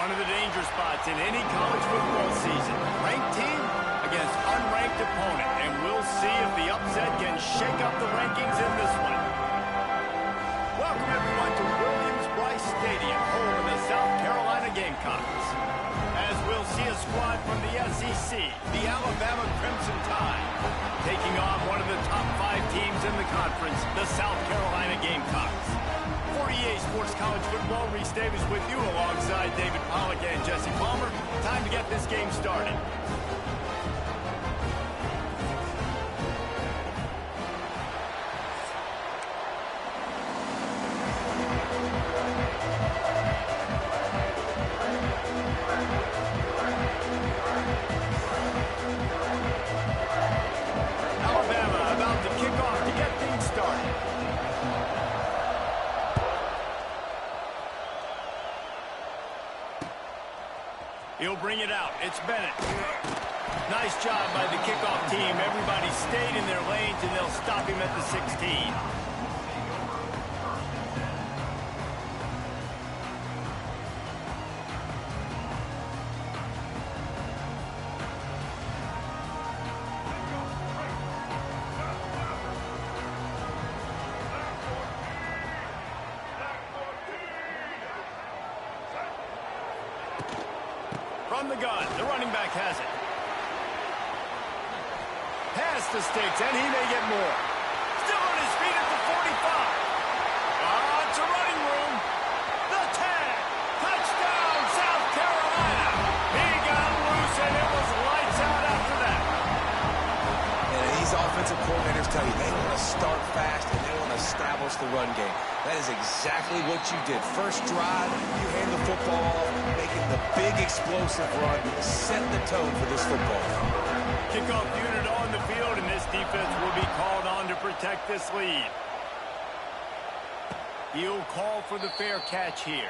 One of the danger spots in any college football season. Ranked team against unranked opponent. And we'll see if the upset can shake up the rankings in this one. Welcome everyone to Williams-Brice Stadium, home of the South Carolina Gamecocks. As we'll see a squad from the SEC, the Alabama Crimson Tide, taking on one of the top 5 teams in the conference, the South Carolina Gamecocks. For EA Sports College Football, Reese Davis with you alongside David Pollack and Jesse Palmer. Time to get this game started. Alabama about to kick off to get things started. He'll bring it out. It's Bennett. Nice job by the kickoff team. Everybody stayed in their lanes, and they'll stop him at the 16. From the gun, the running back has it. Pass the sticks, and he may get more. Still on his feet at the 45. It's a running room. The 10. Touchdown, South Carolina. He got loose, and it was lights out after that. And these offensive coordinators tell you they want to start fast and they want to establish the run game. That is exactly what you did. First drive, you hand the football off, making the big explosive run, set the tone for this football. Kickoff unit on the field, and this defense will be called on to protect this lead. He'll call for the fair catch here.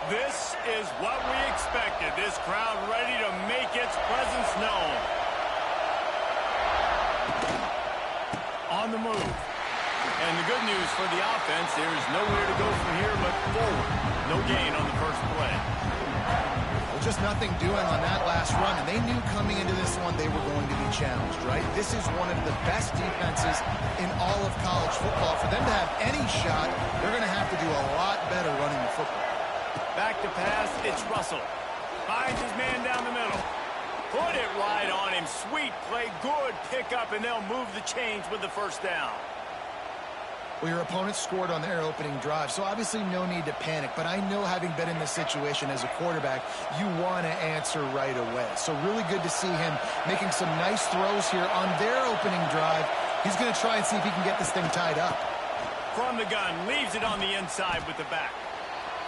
This is what we expected. This crowd ready to make its presence known. On the move. And the good news for the offense, there is nowhere to go from here but forward. No gain on the first play. Well, just nothing doing on that last run, and they knew coming into this one they were going to be challenged, right? This is one of the best defenses in all of college football. For them to have any shot, they're going to have to do a lot better running the football. Back to pass, it's Russell. Finds his man down the middle. Put it right on him. Sweet play, good pickup, and they'll move the chains with the first down. Well, your opponent scored on their opening drive, so obviously no need to panic. But I know, having been in this situation as a quarterback, you want to answer right away. So really good to see him making some nice throws here on their opening drive. He's going to try and see if he can get this thing tied up. From the gun, leaves it on the inside with the back.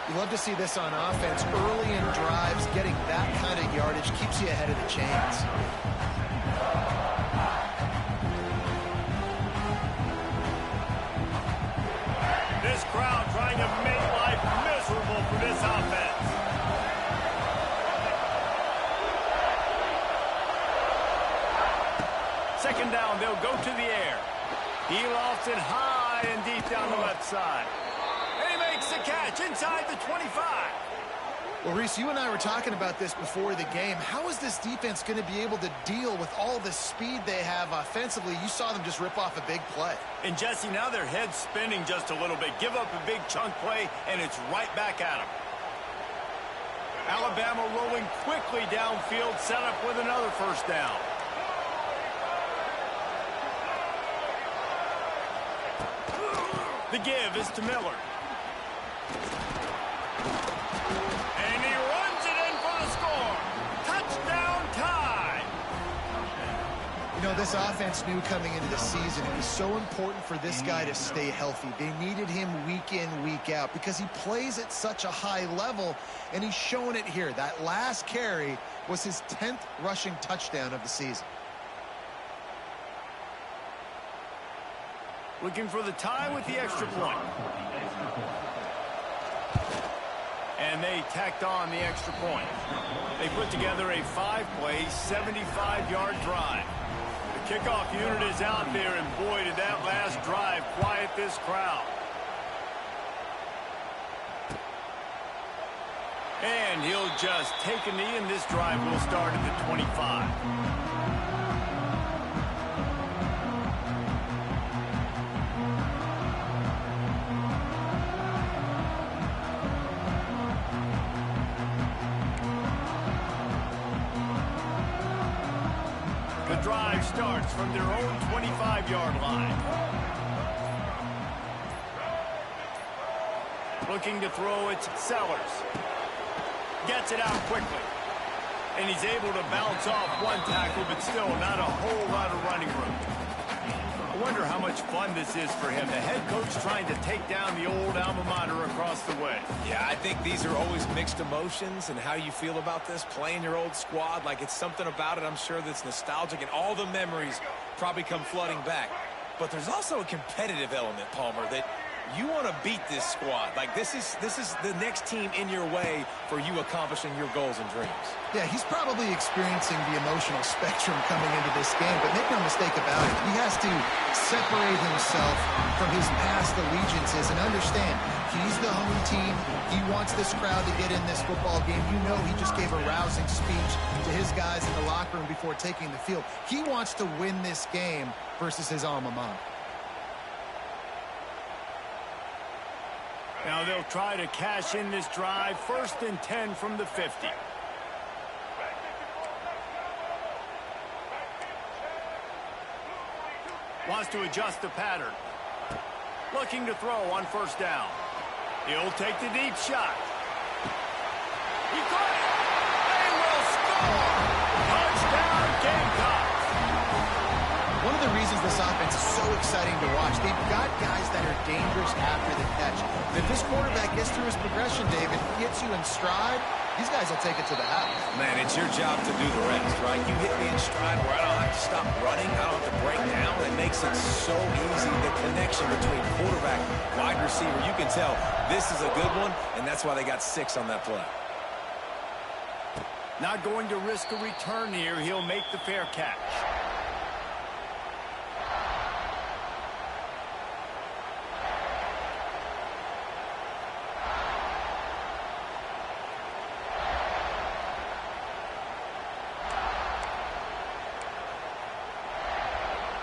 You love to see this on offense. Early in drives, getting that kind of yardage keeps you ahead of the chains. This crowd trying to make life miserable for this offense. Second down, they'll go to the air. He lofts it high and deep down the left side. The catch inside the 25. Well, Reese, you and I were talking about this before the game. How is this defense going to be able to deal with all the speed they have offensively? You saw them just rip off a big play. And Jesse, now their head's spinning just a little bit. Give up a big chunk play, and it's right back at them. Alabama rolling quickly downfield, set up with another first down. The give is to Miller. And he runs it in for the score. Touchdown Tide. You know, this offense knew coming into the season it was so important for this guy to stay healthy. They needed him week in, week out because he plays at such a high level, and he's showing it here. That last carry was his 10th rushing touchdown of the season. Looking for the tie with the extra point. And they tacked on the extra point. They put together a 5-play, 75-yard drive. The kickoff unit is out there, and boy, did that last drive quiet this crowd. And he'll just take a knee, and this drive will start at the 25. The drive starts from their own 25-yard line. Looking to throw, it's Sellers. Gets it out quickly. And he's able to bounce off one tackle, but still not a whole lot of running room. I wonder how much fun this is for him. The head coach trying to take down the old alma mater across the way. Yeah, I think these are always mixed emotions, and how you feel about this, playing your old squad, like it's something about it, I'm sure, that's nostalgic, and all the memories probably come flooding back. But there's also a competitive element, Palmer, that you want to beat this squad. Like, this is the next team in your way for you accomplishing your goals and dreams. Yeah, he's probably experiencing the emotional spectrum coming into this game, but make no mistake about it, he has to separate himself from his past allegiances and understand he's the home team. He wants this crowd to get in this football game. You know, he just gave a rousing speech to his guys in the locker room before taking the field. He wants to win this game versus his alma mater. Now they'll try to cash in this drive. 1st and 10 from the 50. Wants to adjust the pattern. Looking to throw on 1st down. He'll take the deep shot. He got it. They will score. Touchdown, Gamecocks. One of the reasons this offense is so exciting to watch, they've got guys that are dangerous after the catch. If this quarterback gets through his progression, David, gets you in stride, these guys will take it to the house. Man, it's your job to do the rest, right? You hit me in stride where I don't have to stop running, I don't have to break down. It makes it so easy, the connection between quarterback, wide receiver. You can tell this is a good one, and that's why they got 6 on that play. Not going to risk a return here. He'll make the fair catch.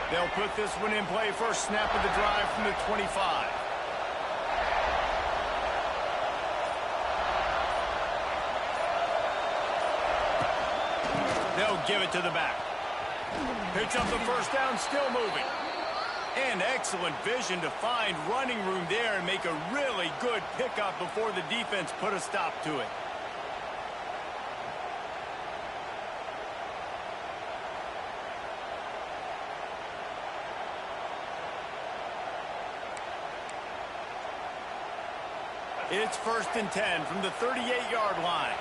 They'll put this one in play. First snap of the drive from the 25. They'll give it to the back. Picks up the 1st down, still moving. And excellent vision to find running room there and make a really good pickup before the defense put a stop to it. It's 1st and 10 from the 38-yard line.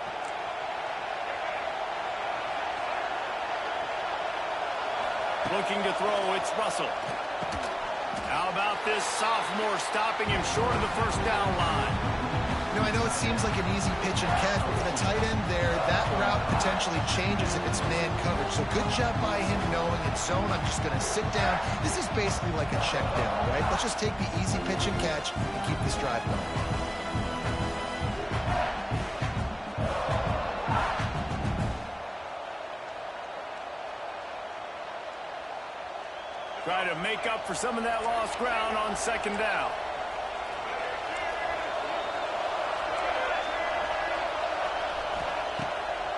Looking to throw, it's Russell. How about this sophomore stopping him short of the 1st down line? You know, I know it seems like an easy pitch and catch, but for the tight end there, that route potentially changes if it's man coverage. So good job by him knowing it's zone. I'm just going to sit down. This is basically like a check down, right? Let's just take the easy pitch and catch and keep this drive going. Try to make up for some of that lost ground on 2nd down.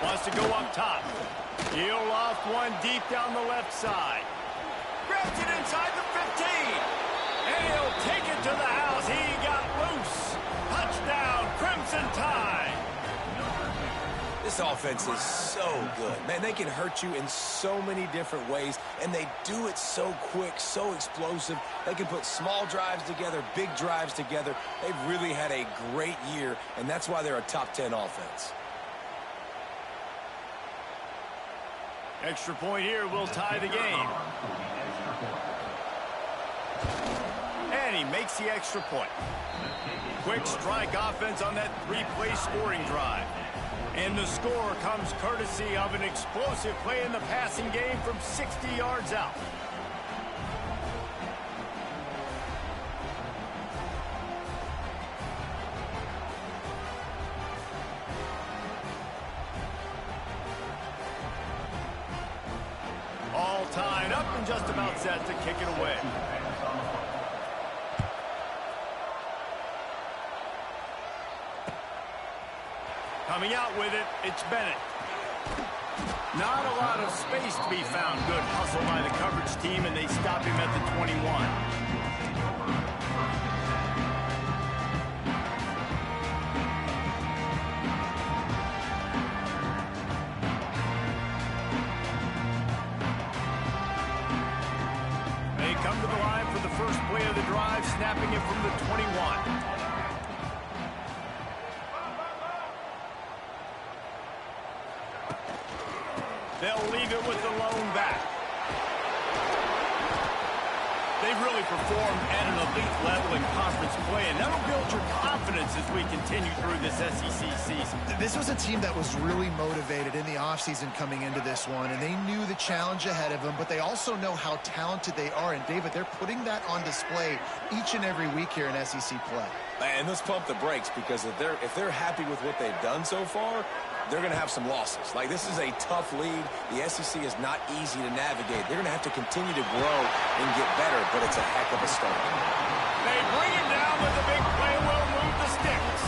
Wants to go up top. He'll loft one deep down the left side. Grabs it inside the 15. And he'll take it to the house. He got loose. Touchdown, Crimson Tide. This offense is so good. Man, they can hurt you in so many different ways, and they do it so quick, so explosive. They can put small drives together, big drives together. They've really had a great year, and that's why they're a top 10 offense. Extra point here will tie the game. And he makes the extra point. Quick strike offense on that three-play scoring drive. And the score comes courtesy of an explosive play in the passing game from 60 yards out. All tied up and just about set to kick it away. Coming out with it, it's Bennett. Not a lot of space to be found. Good hustle by the coverage team, and they stop him at the 21. They come to the line for the first play of the drive, snapping it from the 21. They'll leave it with the lone back. They've really performed at an elite level in conference play, and that'll build your confidence as we continue through this SEC season. This was a team that was really motivated in the offseason coming into this one, and they knew the challenge ahead of them, but they also know how talented they are. And, David, they're putting that on display each and every week here in SEC play. And let's pump the brakes, because if they're happy with what they've done so far, they're going to have some losses. Like, this is a tough league. The SEC is not easy to navigate. They're going to have to continue to grow and get better, but it's a heck of a start. They bring him down with the big play. Will move the sticks.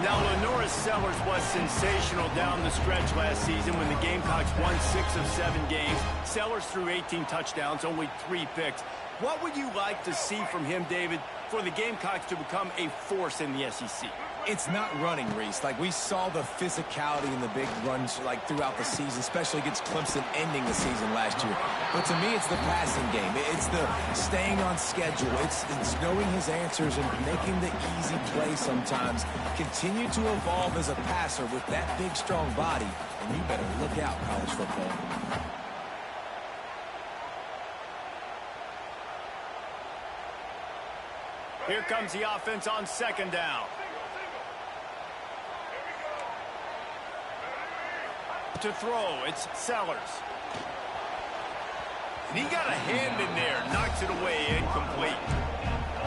Now, Lenora Sellers was sensational down the stretch last season when the Gamecocks won 6 of 7 games. Sellers threw 18 touchdowns, only 3 picks. What would you like to see from him, David, for the Gamecocks to become a force in the SEC? It's not running, Reese. Like, we saw the physicality in the big runs, like, throughout the season, especially against Clemson ending the season last year. But to me, it's the passing game. It's the staying on schedule. It's knowing his answers and making the easy play sometimes. Continue to evolve as a passer with that big, strong body, and you better look out, college football. Here comes the offense on second down. To throw, it's Sellers. And he got a hand in there, knocks it away, incomplete.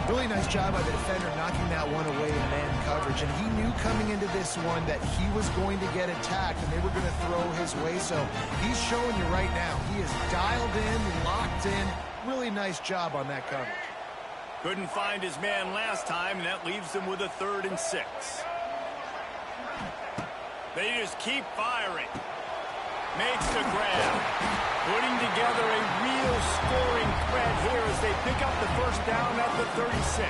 Really nice job by the defender knocking that one away in man coverage. And he knew coming into this one that he was going to get attacked and they were going to throw his way. So he's showing you right now, he is dialed in, locked in. Really nice job on that coverage. Couldn't find his man last time, and that leaves them with a 3rd and 6. They just keep firing. Makes the grab. Putting together a real scoring threat here as they pick up the first down at the 36.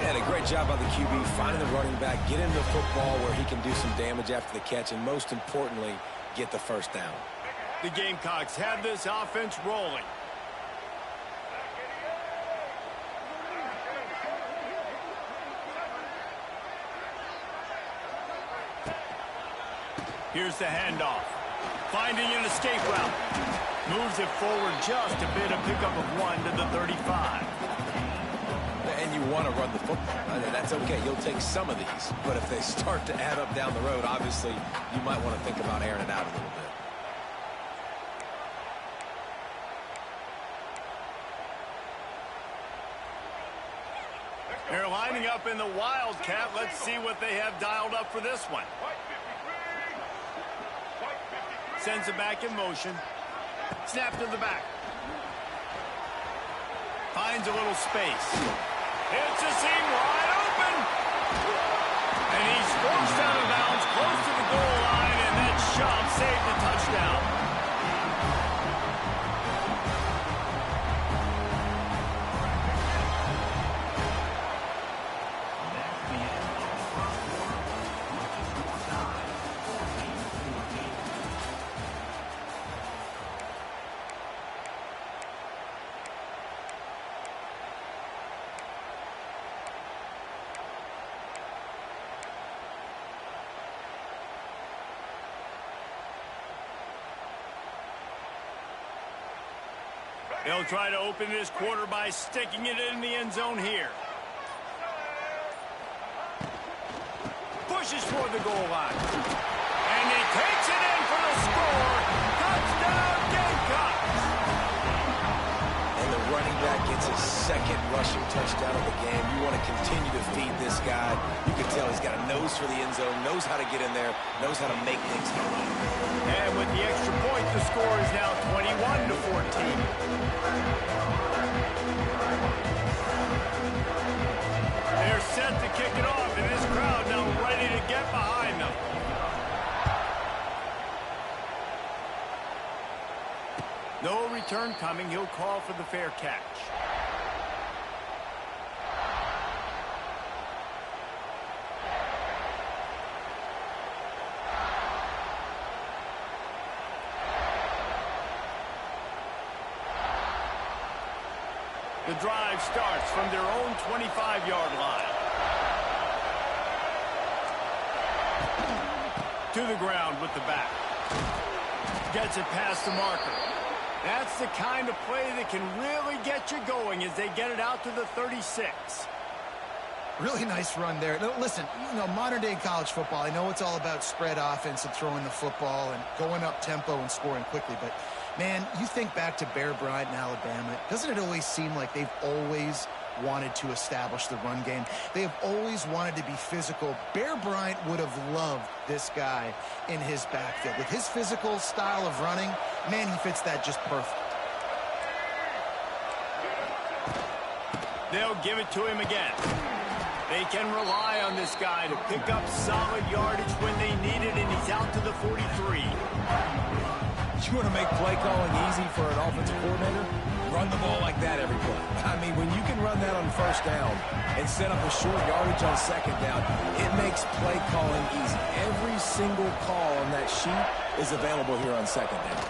And a great job by the QB finding the running back, get him the football where he can do some damage after the catch, and most importantly, get the first down. The Gamecocks have this offense rolling. Here's the handoff. Finding an escape route. Moves it forward just a bit, a pickup of 1 to the 35. And you want to run the football. That's okay. You'll take some of these. But if they start to add up down the road, obviously, you might want to think about airing it out a little bit. They're lining up in the Wildcat. Let's see what they have dialed up for this one. Sends it back in motion. Snap to the back. Finds a little space. It's a seam wide open. And he's forced out of bounds close to the goal line, and that shot saved the touchdown. They'll try to open this quarter by sticking it in the end zone here. Pushes for the goal line. And he takes it in for the score. Touchdown, Gamecocks! And the running back gets his second rushing touchdown of the game. You want to continue to feed this guy. You can tell he's got a nose for the end zone, knows how to get in there, knows how to make things happen. And with the extra point, the score is now 21-14. They're set to kick it off, and this crowd now ready to get behind them. No return coming. He'll call for the fair catch. The drive starts from their own 25-yard line. To the ground with the back. Gets it past the marker. That's the kind of play that can really get you going as they get it out to the 36. Really nice run there. No, listen, modern-day college football, I know it's all about spread offense and throwing the football and going up tempo and scoring quickly, but, man, you think back to Bear Bryant in Alabama, doesn't it always seem like they've always wanted to establish the run game? They have always wanted to be physical. Bear Bryant would have loved this guy in his backfield. With his physical style of running, man, he fits that just perfect. They'll give it to him again. They can rely on this guy to pick up solid yardage when they need it, and he's out to the 43. You want to make play calling easy for an offensive coordinator? Run the ball like that every play. I mean, when you can run that on first down and set up a short yardage on second down, it makes play calling easy. Every single call on that sheet is available here on second down.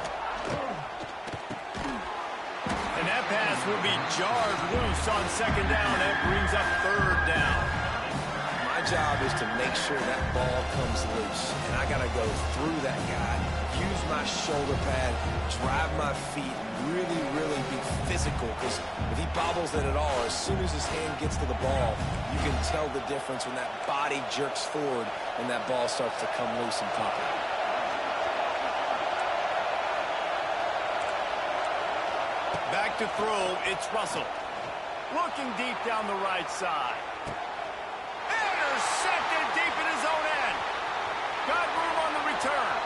And that pass will be jarred loose on second down. That brings up third down. My job is to make sure that ball comes loose, and I got to go through that guy, use my shoulder pad, drive my feet, really, really be physical, because if he bobbles it at all, as soon as his hand gets to the ball, you can tell the difference when that body jerks forward and that ball starts to come loose and pop out. Back to throw, it's Russell. Looking deep down the right side. Intercepted deep in his own end. Got room on the return.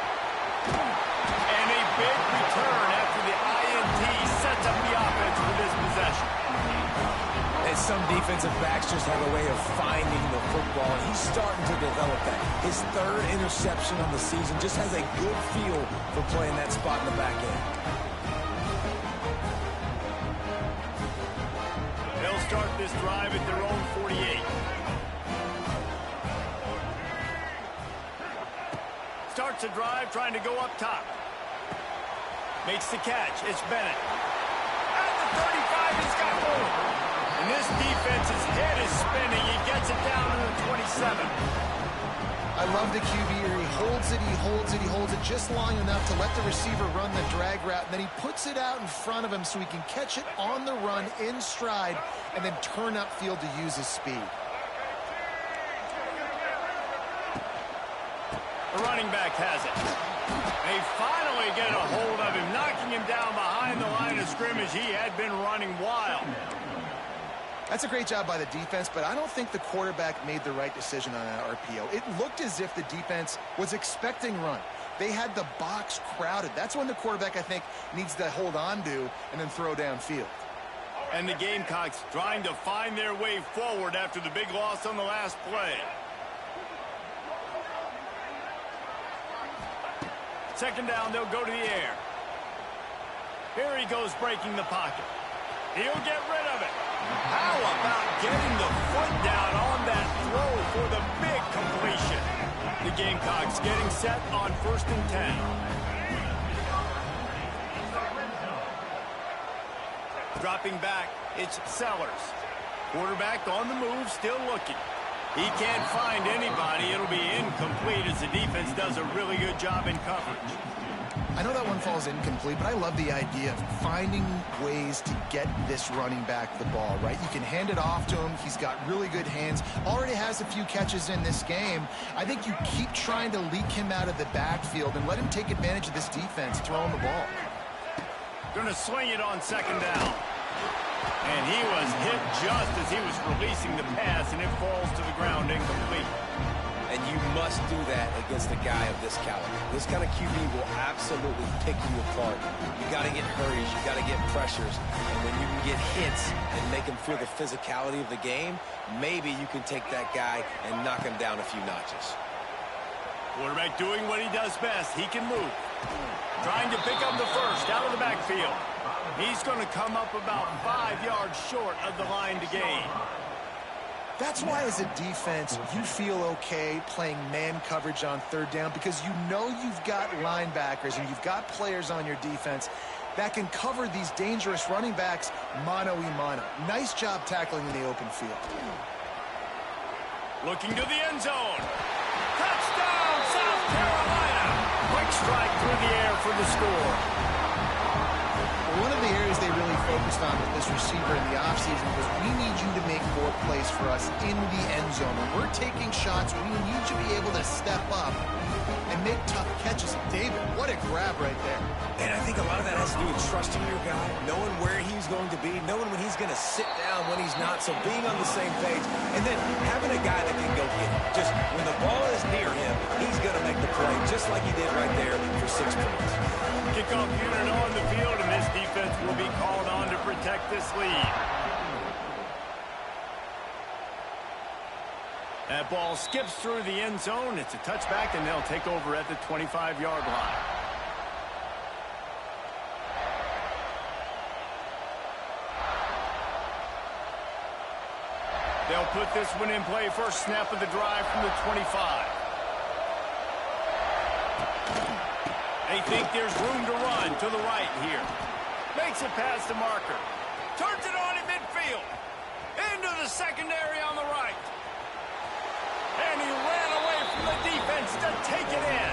And a big return after the INT sets up the offense for this possession. And some defensive backs just have a way of finding the football, and he's starting to develop that. His third interception on the season just has a good feel for playing that spot in the back end. They'll start this drive at their own 48. Starts a drive trying to go up top. Makes the catch. It's Bennett. At the 35, he's got room. And this defense's head is spinning. He gets it down to the 27. I love the QB here. He holds it, he holds it, he holds it just long enough to let the receiver run the drag route, and then he puts it out in front of him so he can catch it on the run in stride and then turn upfield to use his speed. The running back has it. They finally get a hold of him, knocking him down behind the line of scrimmage. He had been running wild. That's a great job by the defense, but I don't think the quarterback made the right decision on that RPO. It looked as if the defense was expecting run. They had the box crowded. That's when the quarterback, I think, needs to hold on to and then throw downfield. And the Gamecocks trying to find their way forward after the big loss on the last play. Second down, they'll go to the air. Here he goes breaking the pocket. He'll get rid of it. How about getting the foot down on that throw for the big completion? The Gamecocks getting set on 1st and 10. Dropping back, it's Sellers. Quarterback on the move, still looking. He can't find anybody. It'll be incomplete as the defense does a really good job in coverage. I know that one falls incomplete, but I love the idea of finding ways to get this running back the ball, right? You can hand it off to him. He's got really good hands. Already has a few catches in this game. I think you keep trying to leak him out of the backfield and let him take advantage of this defense throwing the ball. Going to swing it on second down. And he was hit just as he was releasing the pass, and it falls to the ground incomplete. And you must do that against a guy of this caliber. This kind of QB will absolutely pick you apart. You got to get hurries. You got to get pressures. And when you can get hits and make him feel the physicality of the game, maybe you can take that guy and knock him down a few notches. Quarterback doing what he does best. He can move. Trying to pick up the first out of the backfield. He's going to come up about 5 yards short of the line to gain. That's why, as a defense, you feel okay playing man coverage on third down, because you know you've got linebackers and you've got players on your defense that can cover these dangerous running backs mano-a-mano. Nice job tackling in the open field. Looking to the end zone. Touchdown, South Carolina. Quick strike through the air for the score. One of the areas they really focused on with this receiver in the offseason was, we need you to make more plays for us in the end zone. When we're taking shots, we need you to be able to step up and make tough catches. David, what a grab right there. And I think a lot of that has to do with trusting your guy, knowing where he's going to be, knowing when he's going to sit down, when he's not, so being on the same page, and then having a guy that can go get it. Just when the ball is near him, he's going to make the play, just like he did right there for 6 points. Kickoff unit on the field, and this defense will be called on to protect this lead. That ball skips through the end zone. It's a touchback, and they'll take over at the 25-yard line. They'll put this one in play. First snap of the drive from the 25. They think there's room to run to the right here. Makes it past the marker. Turns it on in midfield. Into the secondary on the right. And he ran away from the defense to take it in.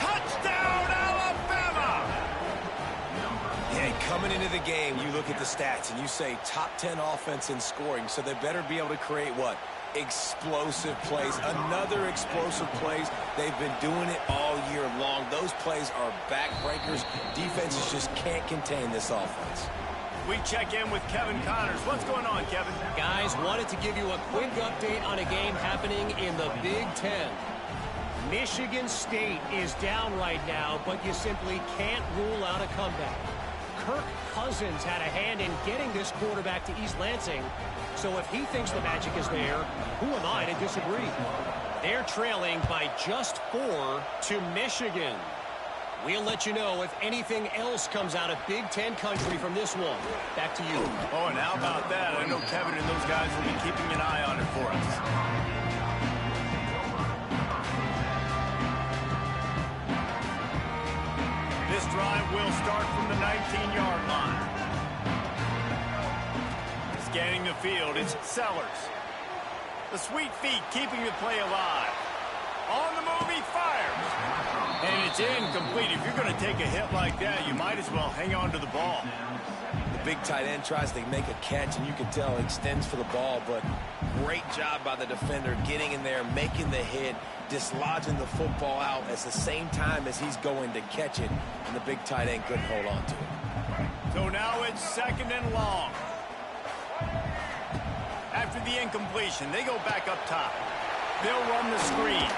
Touchdown, Alabama! Yeah, coming into the game, you look at the stats and you say top 10 offense in scoring, so they better be able to create what? Explosive plays. Another explosive plays. They've been doing it all year long. Those plays are backbreakers. Defenses just can't contain this offense. We check in with Kevin Connors. What's going on, Kevin? Guys, wanted to give you a quick update on a game happening in the Big Ten. Michigan State is down right now, but you simply can't rule out a comeback. Kirk Cousins had a hand in getting this quarterback to East Lansing, so if he thinks the magic is there, who am I to disagree? They're trailing by just 4 to Michigan. We'll let you know if anything else comes out of Big Ten country from this one. Back to you. Oh, and how about that? I know Kevin and those guys will be keeping an eye on it for us. This drive will start from the 19-yard line. Scanning the field, it's Sellers. The sweet feet keeping the play alive. On the move, he fires. And it's incomplete. If you're going to take a hit like that, you might as well hang on to the ball. The big tight end tries to make a catch, and you can tell extends for the ball, but great job by the defender getting in there, making the hit, dislodging the football out at the same time as he's going to catch it, and the big tight end couldn't hold on to it. So now it's second and long. After the incompletion, they go back up top. They'll run the screen.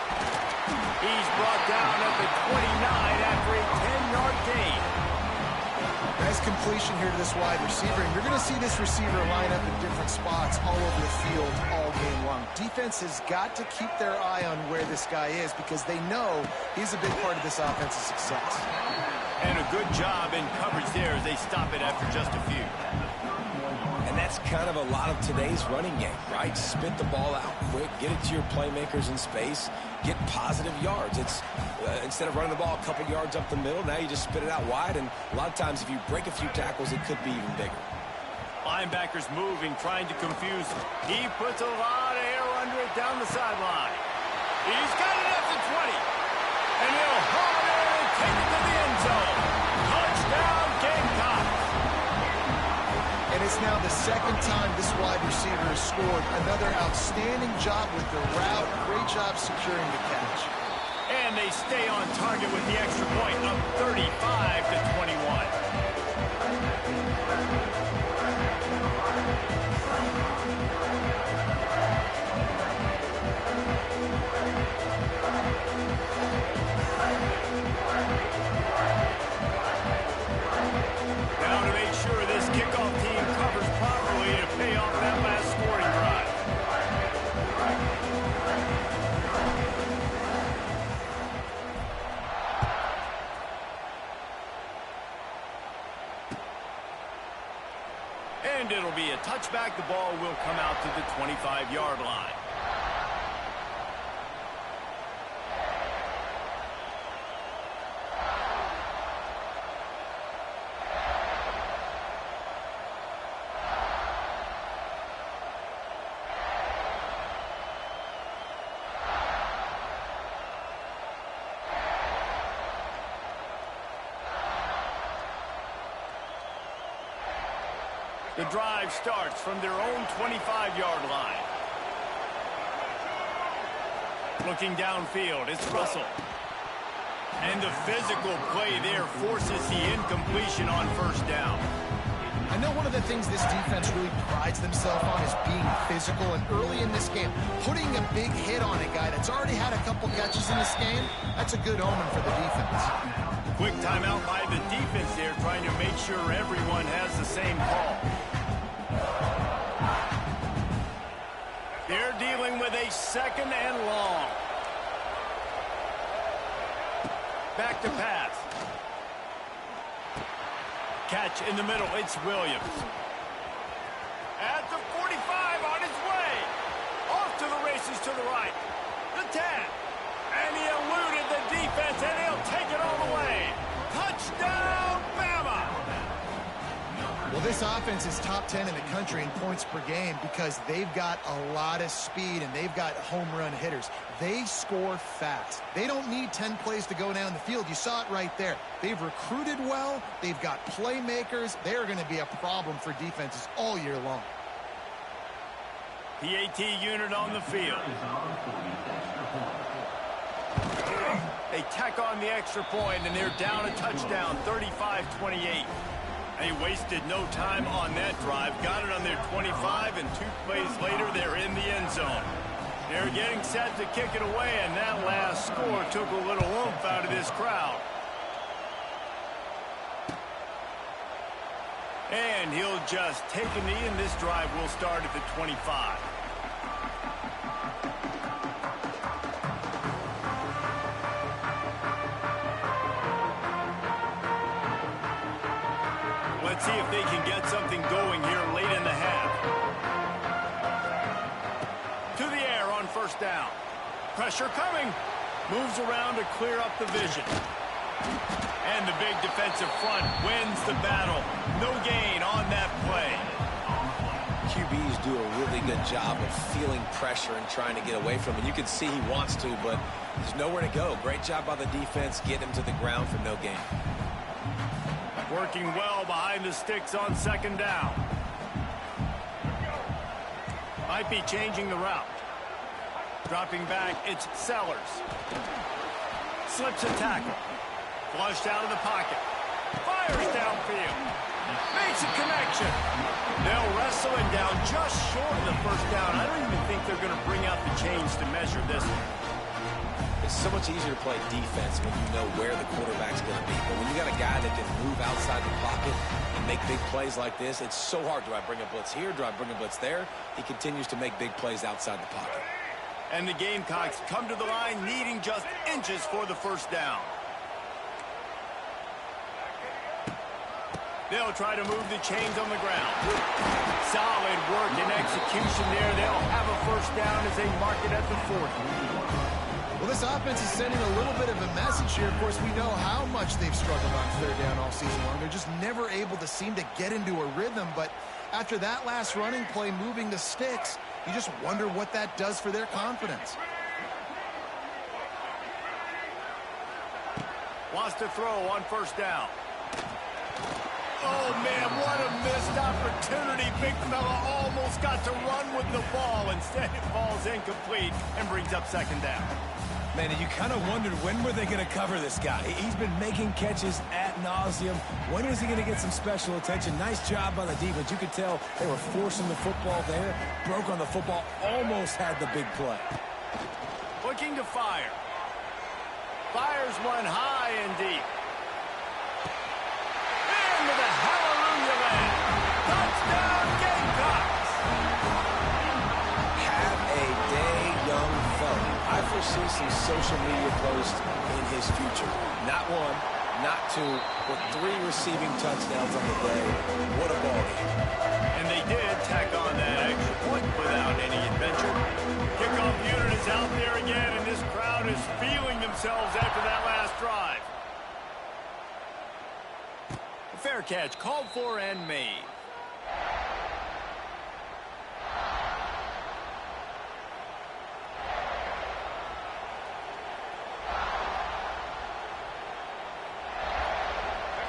He's brought down at the 29 after a 10-yard gain. Nice completion here to this wide receiver, and you're going to see this receiver line up in different spots all over the field all game long. Defense has got to keep their eye on where this guy is, because they know he's a big part of this offense's success. And a good job in coverage there as they stop it after just a few. And that's kind of a lot of today's running game, right? Spit the ball out quick, get it to your playmakers in space, get positive yards. It's instead of running the ball a couple yards up the middle, now you just spit it out wide, and a lot of times if you break a few tackles, it could be even bigger. Linebackers moving, trying to confuse him. He puts a lot of air under it down the sideline. He's got it at the 20. And he'll haul it in and take it to the end zone. Touchdown, Gamecocks. And it's now the second time this wide receiver has scored. Another outstanding job with the route. Great job securing the catch. And they stay on target with the extra point, up 35-21. Now to make sure this kickoff team covers properly to pay off that last scoring drive. And it'll be a touchback. The ball will come out to the 25-yard line. The drive starts from their own 25-yard line. Looking downfield, it's Russell. And the physical play there forces the incompletion on first down. I know one of the things this defense really prides themselves on is being physical, and early in this game, putting a big hit on a guy that's already had a couple catches in this game, that's a good omen for the defense. Quick timeout by the defense there, trying to make sure everyone has the same call. They're dealing with a second and long. Back to pass. Catch in the middle, it's Williams. At the 45, on his way. Off to the races to the right. The 10. And he eluded the defense, and he'll take it all the way. Touchdown, Bama! Well, this offense is top 10 in the country in points per game because they've got a lot of speed and they've got home run hitters. They score fast. They don't need 10 plays to go down the field. You saw it right there. They've recruited well. They've got playmakers. They're going to be a problem for defenses all year long. PAT unit on the field. They tack on the extra point, and they're down a touchdown, 35-28. They wasted no time on that drive. Got it on their 25, and 2 plays later, they're in the end zone. They're getting set to kick it away, and that last score took a little oomph out of this crowd. And he'll just take a knee, and this drive will start at the 25. Let's see if they can get something going here late in the half. To the air on first down. Pressure coming. Moves around to clear up the vision. And the big defensive front wins the battle. No gain on that play. QBs do a really good job of feeling pressure and trying to get away from it. You can see he wants to, but there's nowhere to go. Great job by the defense, getting him to the ground for no gain. Working well behind the sticks on second down. Might be changing the route. Dropping back, it's Sellers. Slips a tackle. Flushed out of the pocket. Fires downfield. Makes a connection. They'll wrestle it down just short of the first down. I don't even think they're going to bring out the chains to measure this one. It's so much easier to play defense when you know where the quarterback's going to be. But when you got a guy that can move outside the pocket and make big plays like this, it's so hard. Do I bring a blitz here? Do I bring a blitz there? He continues to make big plays outside the pocket. And the Gamecocks come to the line needing just inches for the first down. They'll try to move the chains on the ground. Solid work and execution there. They'll have a first down as they mark it at the 40. Well, this offense is sending a little bit of a message here. Of course, we know how much they've struggled on third down all season long. They're just never able to seem to get into a rhythm. But After that last running play moving the sticks, you just wonder what that does for their confidence. Wants to throw on first down. Oh, man, what a missed opportunity. Big fella almost got to run with the ball. Instead, it falls incomplete and brings up second down. Man, you kind of wondered when were they going to cover this guy. He's been making catches ad nauseum. When is he going to get some special attention? Nice job by the defense. You could tell they were forcing the football there. Broke on the football, almost had the big play. Looking to fire. Fires one high and deep. Into the hallelujah land. Touchdown, Gamecocks. Have a day, young fella. I foresee some social media posts in his future. Not one, not two, but 3 receiving touchdowns on the day. What a ball game. And they did tack on that extra point without any adventure. Kickoff unit is out there again, and this crowd is feeling themselves after that last drive. A fair catch called for and made.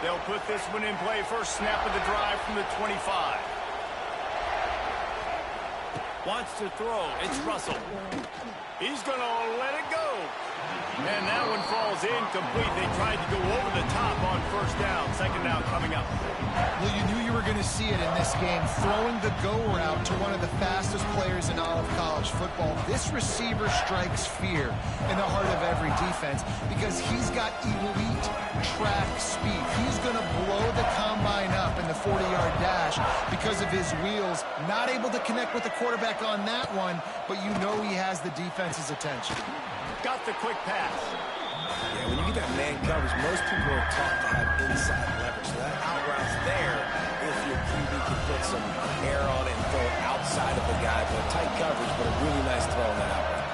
They'll put this one in play. First snap of the drive from the 25. Wants to throw. It's Russell. He's going to let it go. And that one falls incomplete. They tried to go over the top on first down. Second down coming up. Well, you knew you were going to see it in this game. Throwing the go route to one of the fastest players in all of college football. This receiver strikes fear in the heart of every defense because he's got elite track speed. He's going to blow the combine up in the 40-yard dash because of his wheels. Not able to connect with the quarterback on that one, but you know he has the defense's attention. Got the quick pass. Yeah, when you get that man coverage, most people are taught to have inside leverage. So that out route's there if your QB can put some air on it and throw it outside of the guy. But tight coverage, but a really nice throw on that out route.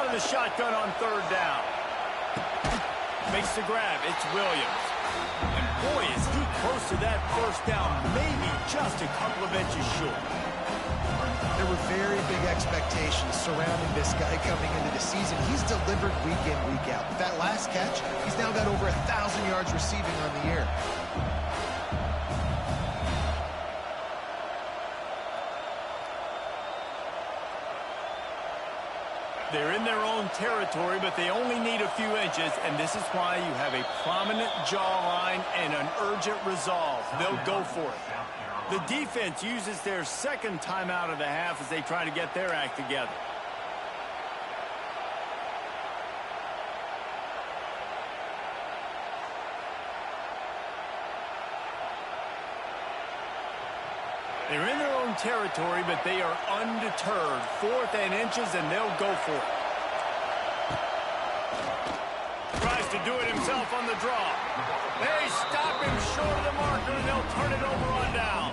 Out of the shotgun on third down. Makes the grab. It's Williams. And boy, is he close to that first down. Maybe just a couple of inches short. There were very big expectations surrounding this guy coming into the season. He's delivered week in, week out. With that last catch, he's now got over 1,000 yards receiving on the year. They're in their own territory, but they only need a few inches, and this is why you have a prominent jawline and an urgent resolve. They'll go for it. The defense uses their second timeout of the half as they try to get their act together. They're in their own territory, but they are undeterred. 4th and inches, and they'll go for it. Tries to do it himself on the draw. They stop him short of the marker, and they'll turn it over on down.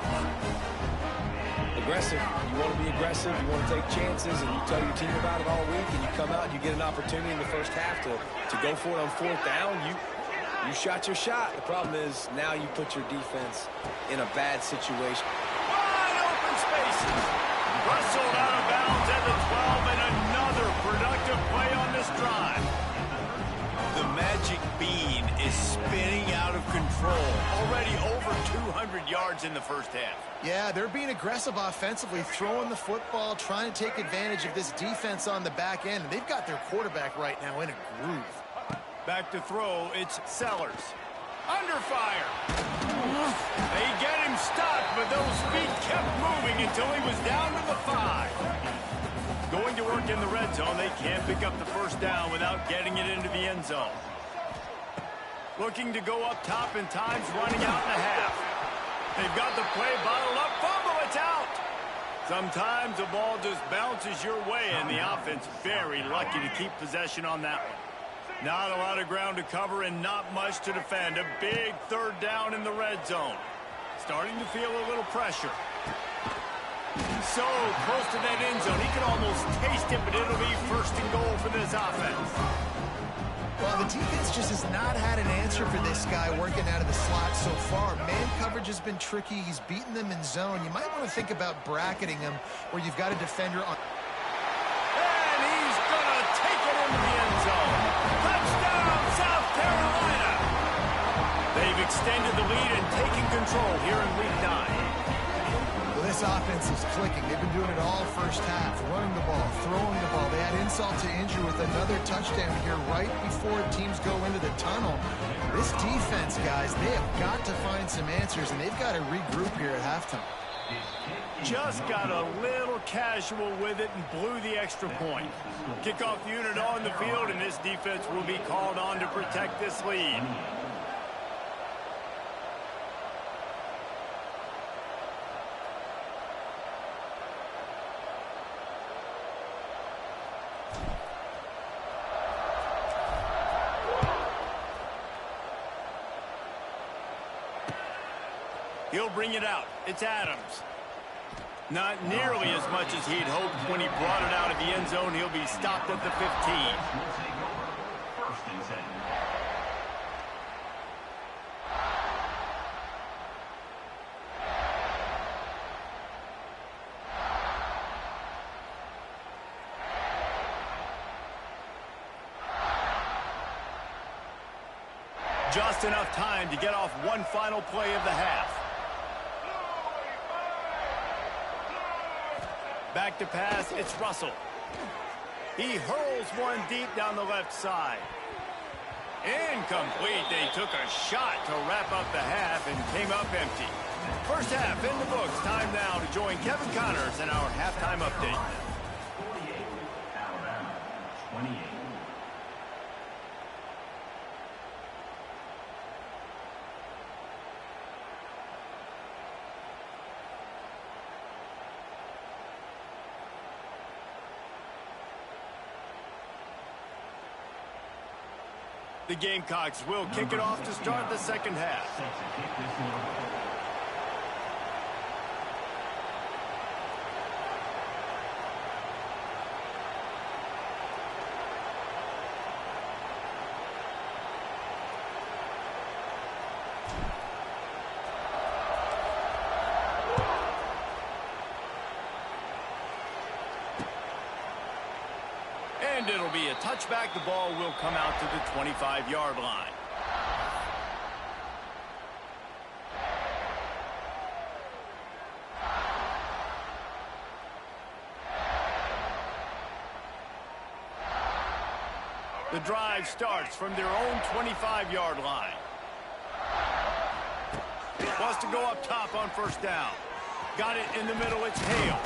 Aggressive. You want to be aggressive. You want to take chances, and you tell your team about it all week, and you come out and you get an opportunity in the first half to go for it on 4th down. You shot your shot. The problem is now you put your defense in a bad situation. Wrestled out of bounds at the 12, and another productive play on this drive. The magic bean is spinning out of control. Already over 200 yards in the first half. Yeah, they're being aggressive offensively, throwing the football, trying to take advantage of this defense on the back end. And they've got their quarterback right now in a groove. Back to throw, it's Sellers. Under fire. They get him stopped, but those feet kept moving until he was down to the 5. Going to work in the red zone, they can't pick up the first down without getting it into the end zone. Looking to go up top, and time's running out in the half. They've got the play bottled up. Fumble, it's out. Sometimes the ball just bounces your way, and the offense very lucky to keep possession on that one. Not a lot of ground to cover and not much to defend. A big 3rd down in the red zone. Starting to feel a little pressure. So close to that end zone. He can almost taste it, but it'll be 1st and goal for this offense. Well, the defense just has not had an answer for this guy working out of the slot so far. Man coverage has been tricky. He's beaten them in zone. You might want to think about bracketing him where you've got a defender on. And he's going to take it into the end zone. Touchdown, South Carolina. They've extended the lead and taken control here in Week 9. Well, this offense is clicking. They've been doing it all first half, running the ball, throwing the ball. They had insult to injury with another touchdown here right before teams go into the tunnel. This defense, guys, they have got to find some answers, and they've got to regroup here at halftime. Just got a little casual with it and blew the extra point. Kickoff unit on the field, and this defense will be called on to protect this lead. He'll bring it out. It's Adams. Not nearly as much as he'd hoped when he brought it out of the end zone. He'll be stopped at the 15. Just enough time to get off one final play of the half. Back to pass, it's Russell. He hurls one deep down the left side. Incomplete. They took a shot to wrap up the half and came up empty. First half in the books. Time now to join Kevin Connors in our halftime update. 48, Alabama, 28. The Gamecocks will kick it off to start the second half. And it'll be a touchback. The ball will come out to the 25-yard line. The drive starts from their own 25-yard line. Wants to go up top on first down. Got it in the middle. It's Hale.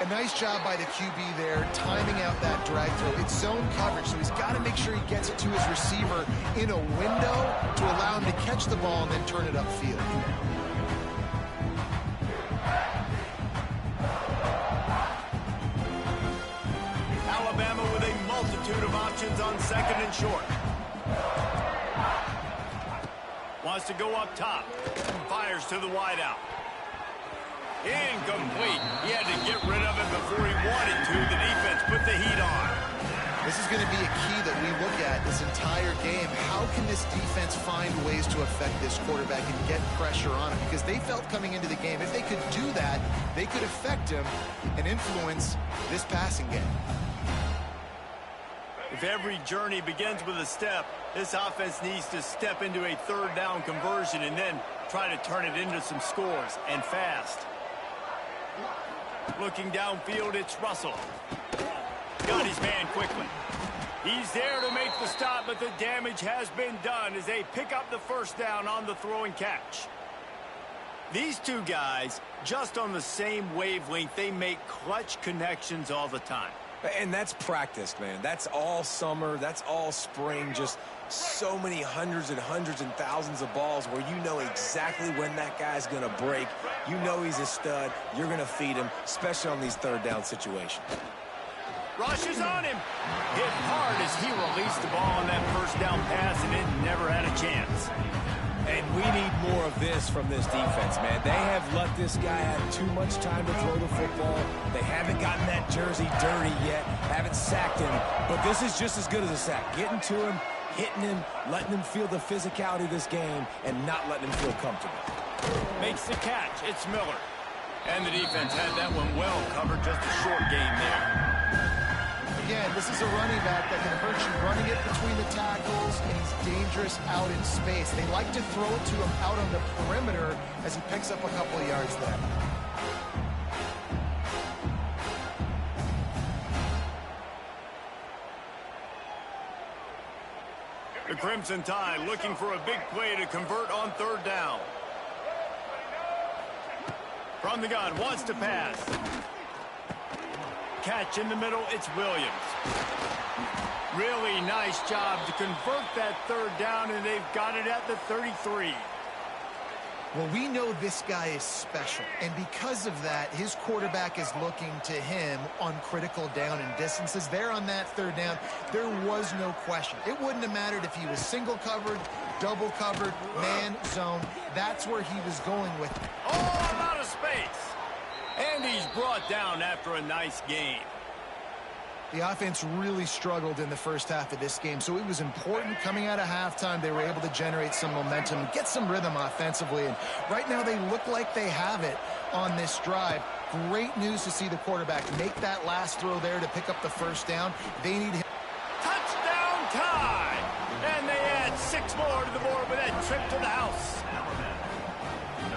A nice job by the QB there, timing out that drag throw. It's zone coverage, so he's got to make sure he gets it to his receiver in a window to allow him to catch the ball and then turn it upfield. Alabama with a multitude of options on second and short. Wants to go up top. Fires to the wideout. Incomplete. He had to get rid of it before he wanted to. The defense put the heat on. This is going to be a key that we look at this entire game. How can this defense find ways to affect this quarterback and get pressure on him? Because they felt coming into the game, if they could do that, they could affect him and influence this passing game. If every journey begins with a step, this offense needs to step into a third down conversion and then try to turn it into some scores, and fast. Looking downfield, it's Russell. Got his man quickly. He's there to make the stop, but the damage has been done as they pick up the first down on the throw and catch. These two guys, just on the same wavelength, they make clutch connections all the time. And that's practice, man. That's all summer. That's all spring. Just so many hundreds and thousands of balls where you know exactly when that guy's going to break. You know he's a stud. You're going to feed him, especially on these third down situations. Rush is on him. Hit hard as he released the ball on that first down pass, and it never had a chance. And we need more of this from this defense, man. They have let this guy have too much time to throw the football. They haven't gotten that jersey dirty yet, haven't sacked him. But this is just as good as a sack. Getting to him, hitting him, letting him feel the physicality of this game, and not letting him feel comfortable. Makes the catch. It's Miller. And the defense had that one well covered. Just a short gain there. Again, this is a running back that can hurt you running it between the tackles, and he's dangerous out in space. They like to throw it to him out on the perimeter as he picks up a couple of yards there. The Crimson Tide looking for a big play to convert on third down. From the gun, wants to pass. Catch in the middle, it's Williams. Really nice job to convert that third down, and they've got it at the 33. Well, we know this guy is special, and because of that, his quarterback is looking to him on critical down and distances. There on that third down, there was no question. It wouldn't have mattered if he was single covered, double covered, man, zone. That's where he was going with it. Oh, I'm out of space. And he's brought down after a nice game. The offense really struggled in the first half of this game, so it was important coming out of halftime. They were able to generate some momentum and get some rhythm offensively, and right now they look like they have it on this drive. Great news to see the quarterback make that last throw there to pick up the first down. They need him. Touchdown tie! And they add 6 more to the board with that trip to the house.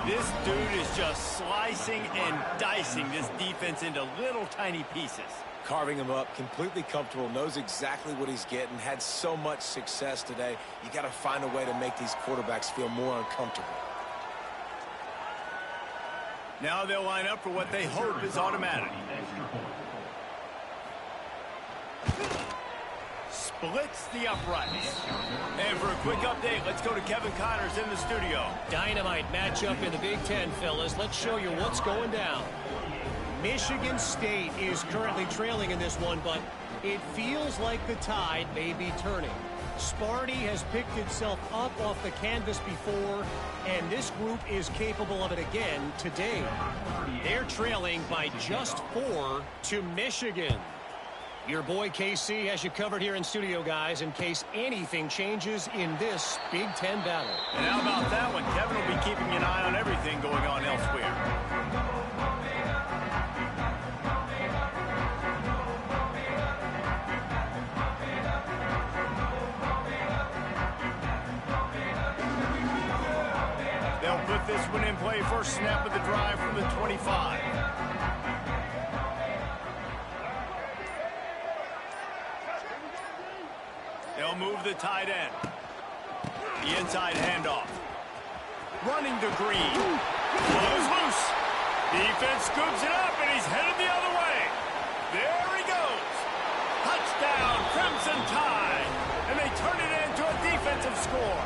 This dude is just slicing and dicing this defense into little tiny pieces. Carving him up, completely comfortable, knows exactly what he's getting, had so much success today. You got to find a way to make these quarterbacks feel more uncomfortable. Now they'll line up for what they hope is automatic. Splits the uprights. And for a quick update, let's go to Kevin Connors in the studio. Dynamite matchup in the Big Ten, fellas. Let's show you what's going down. Michigan State is currently trailing in this one, but it feels like the tide may be turning. Sparty has picked itself up off the canvas before, and this group is capable of it again today. They're trailing by just 4 to Michigan. Your boy KC has you covered here in studio, guys, in case anything changes in this Big Ten battle. And how about that one? Kevin will be keeping an eye on everything going on elsewhere. They'll put this one in play. First snap of the drive from the 25. They'll move the tight end. The inside handoff. Running to Green. Blows loose. Defense scoops it up, and he's headed the other way. There he goes. Touchdown, Crimson Tide. And they turn it into a defensive score.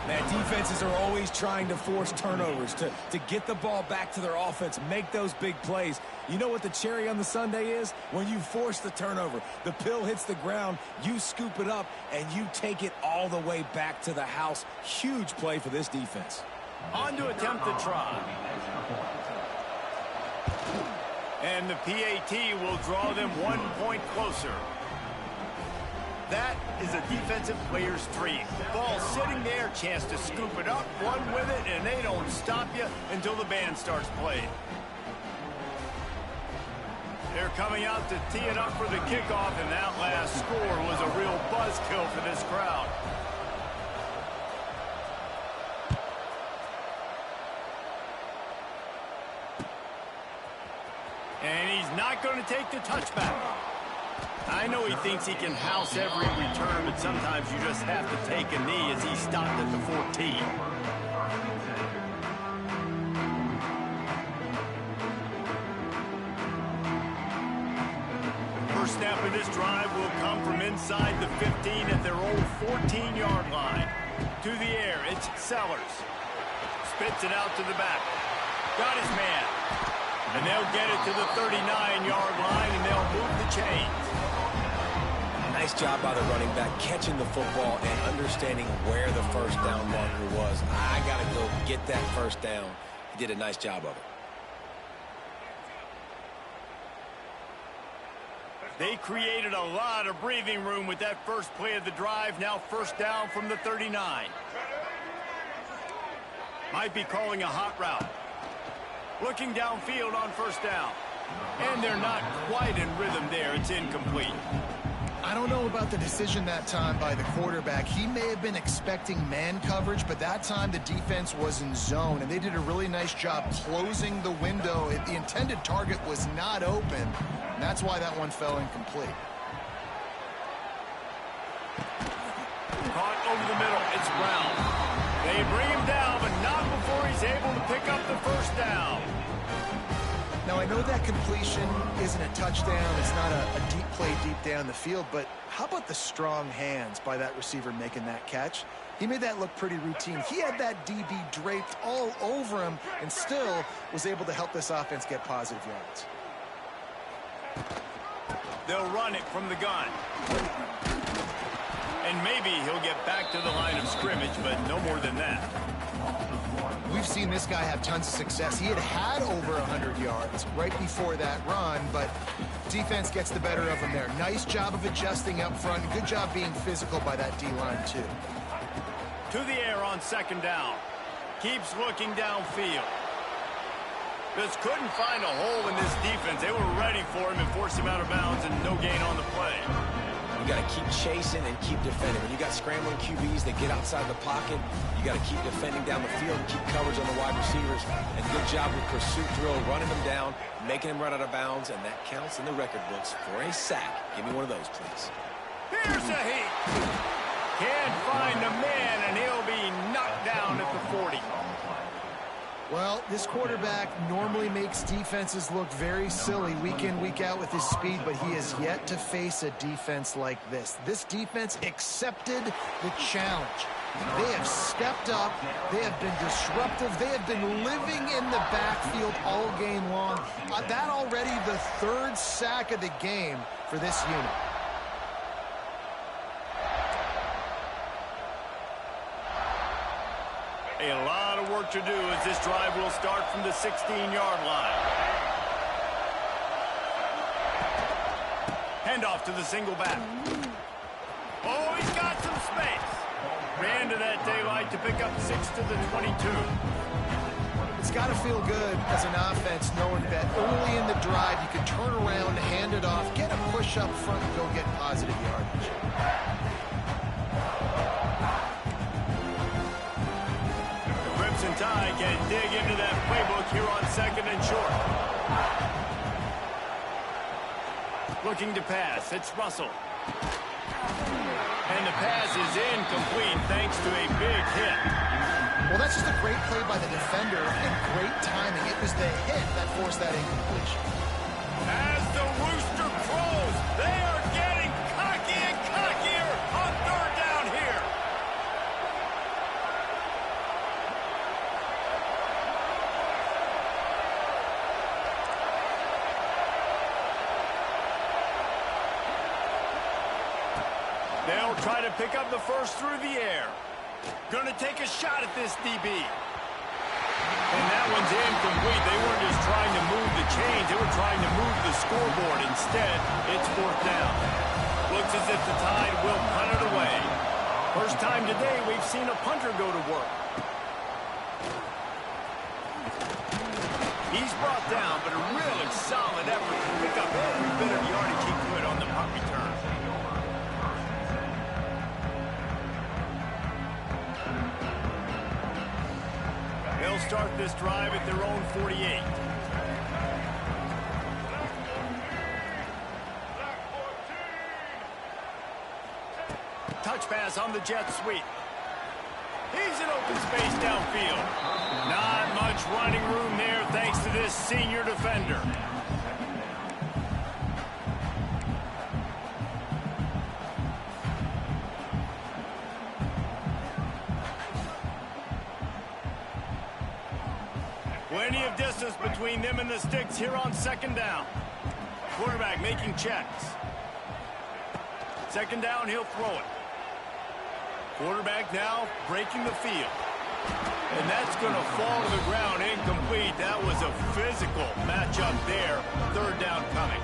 Man, defenses are always trying to force turnovers to get the ball back to their offense, make those big plays. You know what the cherry on the sundae is? When you force the turnover, the pill hits the ground, you scoop it up, and you take it all the way back to the house. Huge play for this defense. On to attempt the try. And the PAT will draw them 1 point closer. That is a defensive player's dream. Ball sitting there, chance to scoop it up, run with it, and they don't stop you until the band starts playing. They're coming out to tee it up for the kickoff, and that last score was a real buzzkill for this crowd. And he's not going to take the touchback. I know he thinks he can house every return, but sometimes you just have to take a knee as he stopped at the 14. First snap of this drive will come from inside the 15 at their own 14-yard line. To the air, it's Sellers. Spits it out to the back. Got his man. And they'll get it to the 39-yard line, and they'll move the chains. Nice job by the running back, catching the football and understanding where the first down marker was. I got to go get that first down. He did a nice job of it. They created a lot of breathing room with that first play of the drive. Now first down from the 39. Might be calling a hot route. Looking downfield on first down. And they're not quite in rhythm there. It's incomplete. I don't know about the decision that time by the quarterback. He may have been expecting man coverage, but that time the defense was in zone, and they did a really nice job closing the window. The intended target was not open, and that's why that one fell incomplete. Caught over the middle. It's Brown. They bring him down, but not before he's able to pick up the first down. Now, I know that completion isn't a touchdown. It's not a deep play deep down the field, but how about the strong hands by that receiver making that catch? He made that look pretty routine. He had that DB draped all over him and still was able to help this offense get positive yards. They'll run it from the gun. And maybe he'll get back to the line of scrimmage, but no more than that. We've seen this guy have tons of success. He had over 100 yards right before that run, but defense gets the better of him there. Nice job of adjusting up front. Good job being physical by that D-line, too. To the air on second down. Keeps looking downfield. Just couldn't find a hole in this defense. They were ready for him and forced him out of bounds, and no gain on the play. You got to keep chasing and keep defending. When you got scrambling QBs that get outside the pocket, you got to keep defending down the field and keep coverage on the wide receivers. And good job with pursuit drill, running them down, making them run out of bounds, and that counts in the record books for a sack. Give me one of those, please. Here's a heat. Can't find a man, and he'll be knocked down at the 40. Well, this quarterback normally makes defenses look very silly week in, week out with his speed, but he has yet to face a defense like this. This defense accepted the challenge. They have stepped up. They have been disruptive. They have been living in the backfield all game long. That already the third sack of the game for this unit. A lot of work to do as this drive will start from the 16-yard line. Handoff to the single back. Oh, he's got some space. Ran to that daylight to pick up 6 to the 22. It's got to feel good as an offense knowing that early in the drive you can turn around, hand it off, get a push up front, and go get positive yardage. And Ty can dig into that playbook here on second and short. Looking to pass. It's Russell. And the pass is incomplete thanks to a big hit. Well, that's just a great play by the defender and great timing. It was the hit that forced that incompletion. As the rooster crows, they are getting cocky and cockier on third down here. They'll try to pick up the first through the air. Going to take a shot at this DB. And that one's incomplete. They weren't just trying to move the chains. They were trying to move the scoreboard. Instead, it's fourth down. Looks as if the Tide will punt it away. First time today we've seen a punter go to work. He's brought down, but a really solid effort to pick up every bit of yardage he could on the punt return. They'll start this drive at their own 48. Touch pass on the jet sweep. He's in open space downfield. Not much running room there thanks to this senior defender. Plenty of distance between them and the sticks here on second down. Quarterback making checks. Second down, he'll throw it. Quarterback now breaking the field. And that's going to fall to the ground incomplete. That was a physical matchup there. Third down coming.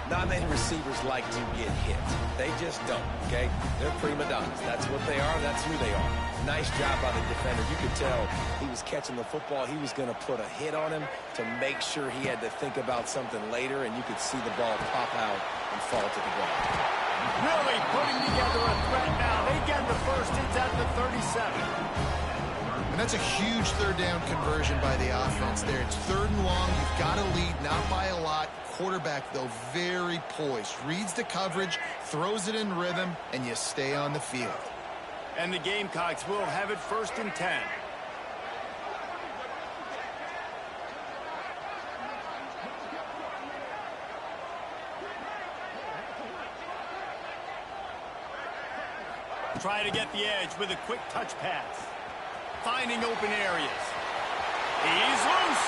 Not Not many receivers like to get hit. They just don't, okay? They're prima donnas. That's what they are. That's who they are. Nice job by the defender. You could tell he was catching the football. He was going to put a hit on him to make sure he had to think about something later, and you could see the ball pop out and fall to the ground. Really putting together a threat now. They get the first. It's at the 37. And that's a huge third down conversion by the offense there. It's 3rd and long. You've got to lead, not by a lot. Quarterback, though, very poised. Reads the coverage, throws it in rhythm, and you stay on the field. And the Gamecocks will have it 1st and 10. Try to get the edge with a quick touch pass. Finding open areas. He's loose.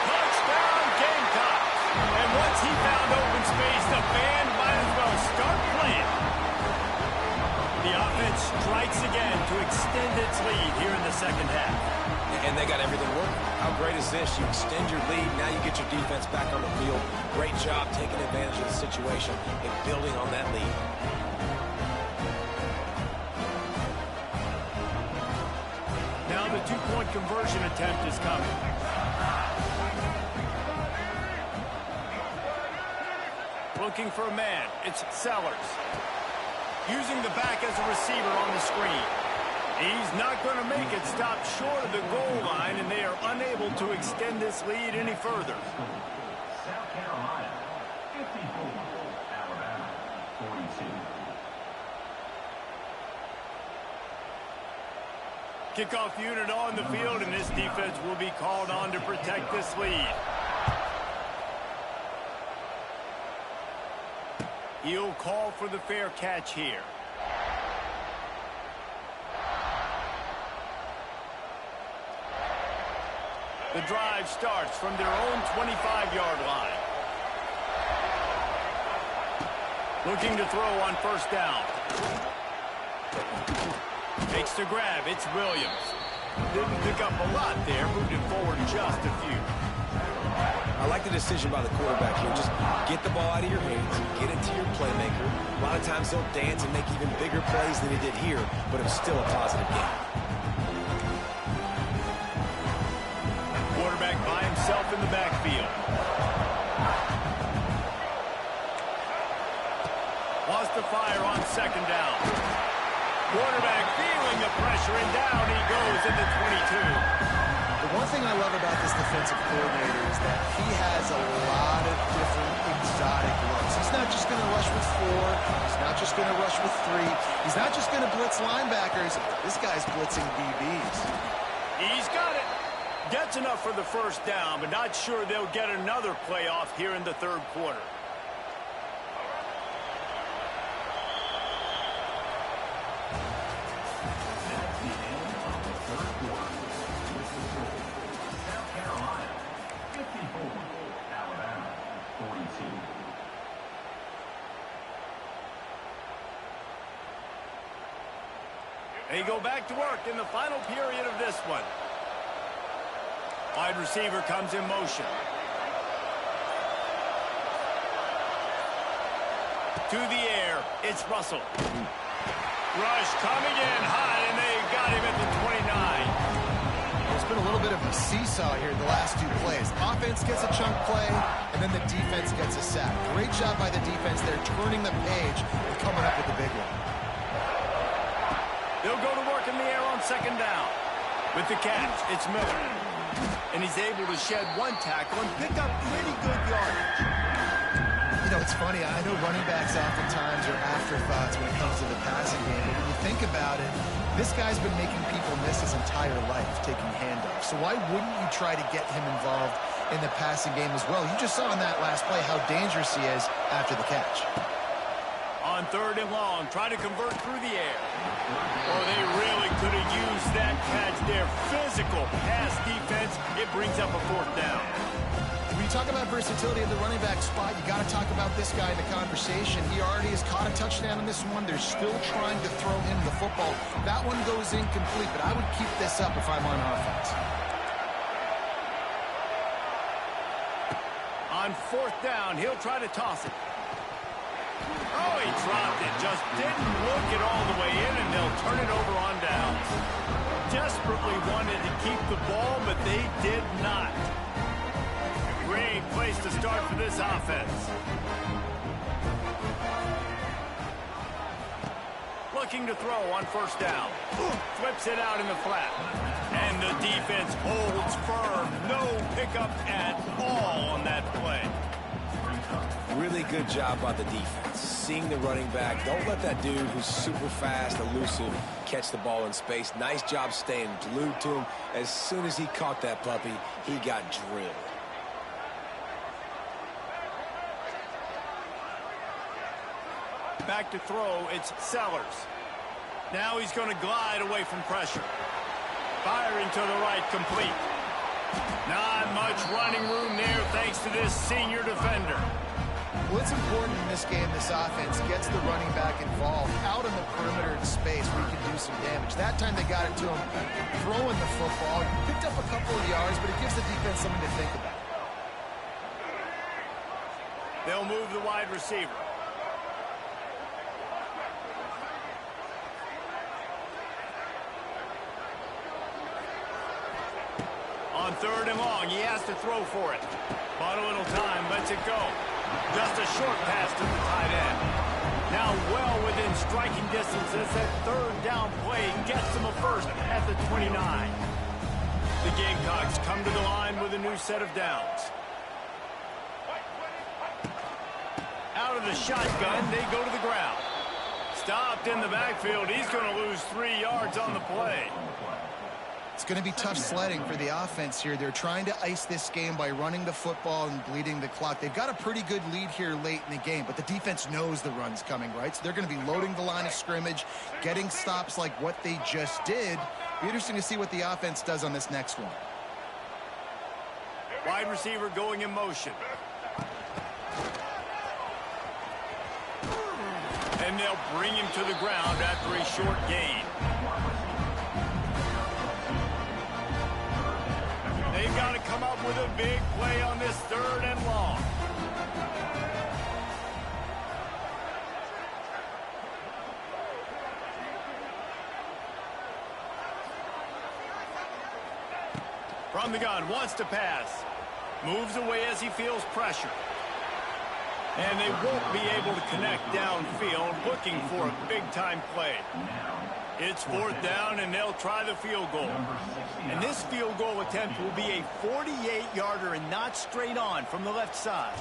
Touchdown Gamecocks. And once he found open space, the band might as well start playing. The offense strikes again to extend its lead here in the 2nd half. And they got everything working. How great is this? You extend your lead, now you get your defense back on the field. Great job taking advantage of the situation and building on that lead. Now the 2-point conversion attempt is coming. Looking for a man. It's Sellers. Using the back as a receiver on the screen. He's not going to make it stop short of the goal line, and they are unable to extend this lead any further. South Carolina, 54. Alabama, 42. Kickoff unit on the field, and this defense will be called on to protect this lead. He'll call for the fair catch here. The drive starts from their own 25-yard line. Looking to throw on 1st down. Makes the grab. It's Williams. Didn't pick up a lot there. Moved it forward just a few. I like the decision by the quarterback here. Just get the ball out of your hands, get it to your playmaker. A lot of times they'll dance and make even bigger plays than he did here, but it was still a positive game. Quarterback by himself in the backfield. Wants to fire on 2nd down. Quarterback feeling the pressure, and down he goes at the 22. The one thing I love about this defensive coordinator is that he has a lot of different exotic looks. He's not just going to rush with 4. He's not just going to rush with 3. He's not just going to blitz linebackers. This guy's blitzing DBs. He's got it. Gets enough for the 1st down, but not sure they'll get another play off here in the 3rd quarter. They go back to work in the final period of this one. Wide receiver comes in motion. To the air, it's Russell. Rush coming in high, and they got him at the 29. It's been a little bit of a seesaw here the last 2 plays. Offense gets a chunk play, and then the defense gets a sack. Great job by the defense there, turning the page and coming up with the big one. They'll go to work in the air on 2nd down. With the catch, it's Miller. And he's able to shed 1 tackle and pick up pretty good yardage. You know, it's funny. I know running backs oftentimes are afterthoughts when it comes to the passing game. But when you think about it, this guy's been making people miss his entire life taking handoffs. So why wouldn't you try to get him involved in the passing game as well? You just saw in that last play how dangerous he is after the catch. On 3rd and long, try to convert through the air. Oh, they really could have used that catch there. Physical pass defense. It brings up a 4th down. When you talk about versatility at the running back spot, you got to talk about this guy in the conversation. He already has caught a touchdown in this one. They're still trying to throw him the football. That one goes incomplete, but I would keep this up if I'm on offense. On On 4th down, he'll try to toss it. Oh, he dropped it. Just didn't look it all the way in, and they'll turn it over on downs. Desperately wanted to keep the ball, but they did not. Great place to start for this offense. Looking to throw on 1st down. Flips it out in the flat. And the defense holds firm. No pickup at all on that play. Really good job by the defense. Seeing the running back. Don't let that dude who's super fast, elusive, catch the ball in space. Nice job staying glued to him. As soon as he caught that puppy, he got drilled. Back to throw, it's Sellers. Now he's going to glide away from pressure. Firing to the right, complete. Not much running room there thanks to this senior defender. Well, it's important in this game, this offense gets the running back involved out in the perimeter in space where he can do some damage. That time they got it to him throwing the football. He picked up a couple of yards, but it gives the defense something to think about. They'll move the wide receiver. On 3rd and long, he has to throw for it. Bought a little time, lets it go. Just a short pass to the tight end. Now well within striking distance as that 3rd down play gets him a first at the 29. The Gamecocks come to the line with a new set of downs. Out of the shotgun, they go to the ground. Stopped in the backfield. He's going to lose 3 yards on the play. It's going to be tough sledding for the offense here. They're trying to ice this game by running the football and bleeding the clock. They've got a pretty good lead here late in the game, but the defense knows the run's coming, right? So they're going to be loading the line of scrimmage, getting stops like what they just did. Be interesting to see what the offense does on this next one. Wide receiver going in motion. And they'll bring him to the ground after a short gain. They've got to come up with a big play on this 3rd and long. From the gun, wants to pass. Moves away as he feels pressure. And they won't be able to connect downfield, looking for a big-time play. It's 4th down, and they'll try the field goal. And this field goal attempt will be a 48-yarder and not straight on from the left side.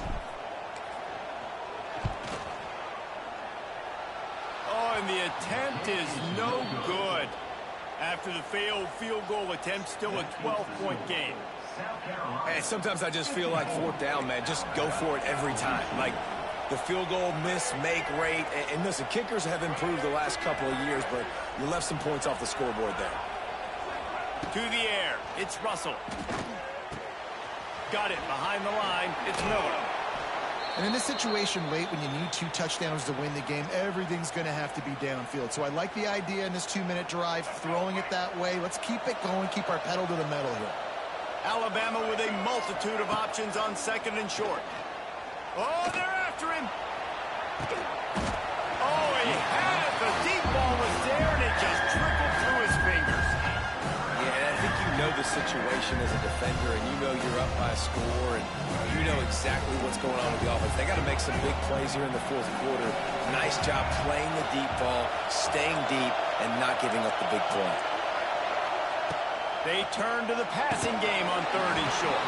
Oh, and the attempt is no good. After the failed field goal attempt, still a 12-point game. Hey, sometimes I just feel like 4th down, man. Just go for it every time. Like, the field goal miss-make rate. And listen, kickers have improved the last couple of years, but you left some points off the scoreboard there. To the air, it's Russell. Got it behind the line, it's Miller. And in this situation late when you need 2 touchdowns to win the game, everything's going to have to be downfield. So I like the idea in this 2-minute drive, throwing it that way. Let's keep it going, keep our pedal to the metal here. Alabama with a multitude of options on 2nd and short. Oh, they're after him. Oh, he had it. The deep ball was there, and it just trickled through his fingers. Yeah, and I think you know the situation as a defender, and you know you're up by a score, and you know exactly what's going on with the offense. They got to make some big plays here in the 4th quarter. Nice job playing the deep ball, staying deep, and not giving up the big play. They turn to the passing game on 3rd and short.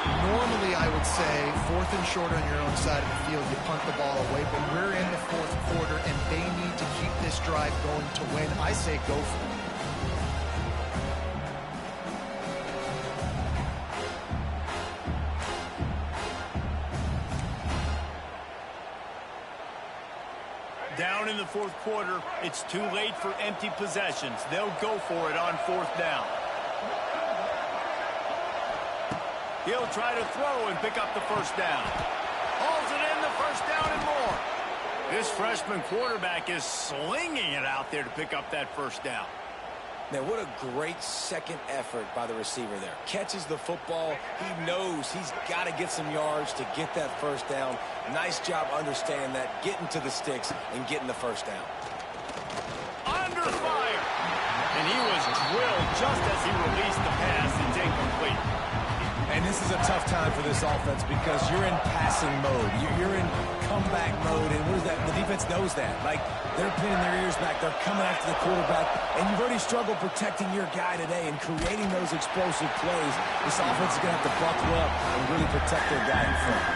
Normally, I would say 4th and short on your own side of the field, you punt the ball away, but we're in the 4th quarter, and they need to keep this drive going to win. I say go for it. Down in the 4th quarter, it's too late for empty possessions. They'll go for it on 4th down. He'll try to throw and pick up the 1st down. Hauls it in, the 1st down and more. This freshman quarterback is slinging it out there to pick up that 1st down. Man, what a great second effort by the receiver there. Catches the football. He knows he's got to get some yards to get that first down. Nice job understanding that, getting to the sticks and getting the first down. Under fire. And he was drilled just as he released the pass. It's incomplete. And this is a tough time for this offense because you're in passing mode. You're in comeback mode. And what is that? The defense knows that. Like, they're pinning their ears back. They're coming after the quarterback. And you've already struggled protecting your guy today and creating those explosive plays. This offense is going to have to buckle up and really protect their guy in front.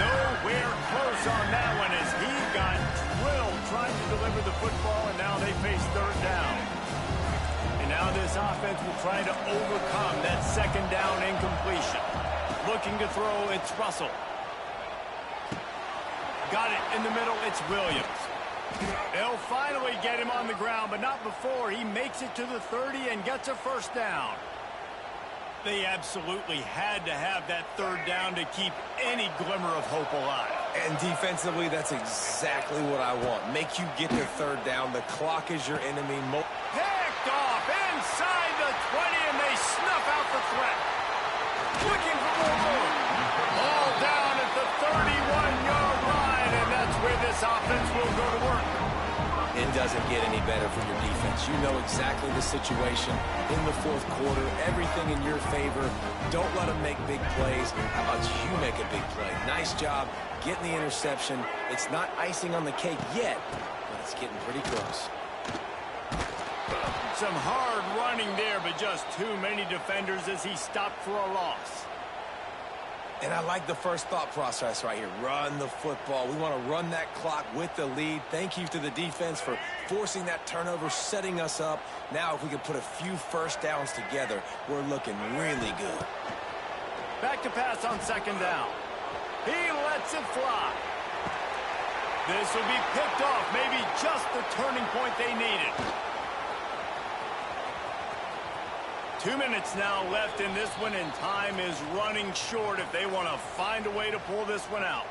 Nowhere close on that one as he got drilled trying to deliver the football, and now they face third down. And now this offense will try to overcome that second down incompletion. Looking to throw, it's Russell. Got it in the middle, it's Williams. They'll finally get him on the ground, but not before he makes it to the 30 and gets a first down. They absolutely had to have that third down to keep any glimmer of hope alive. And defensively, that's exactly what I want. Make you get the third down. The clock is your enemy. Picked off inside the 20, and they snuff out the threat. Looking for more room. Ball down at the 31-yard line, and that's where this offense will go to work. It doesn't get any better for your defense. You know exactly the situation in the fourth quarter. Everything in your favor. Don't let them make big plays. How about you make a big play? Nice job getting the interception. It's not icing on the cake yet, but it's getting pretty close. Some hard running there, but just too many defenders as he stopped for a loss. And I like the first thought process right here. Run the football. We want to run that clock with the lead. Thank you to the defense for forcing that turnover, setting us up. Now, if we can put a few first downs together, we're looking really good. Back to pass on second down. He lets it fly. This will be picked off. Maybe just the turning point they needed. 2 minutes now left in this one, and time is running short if they want to find a way to pull this one out.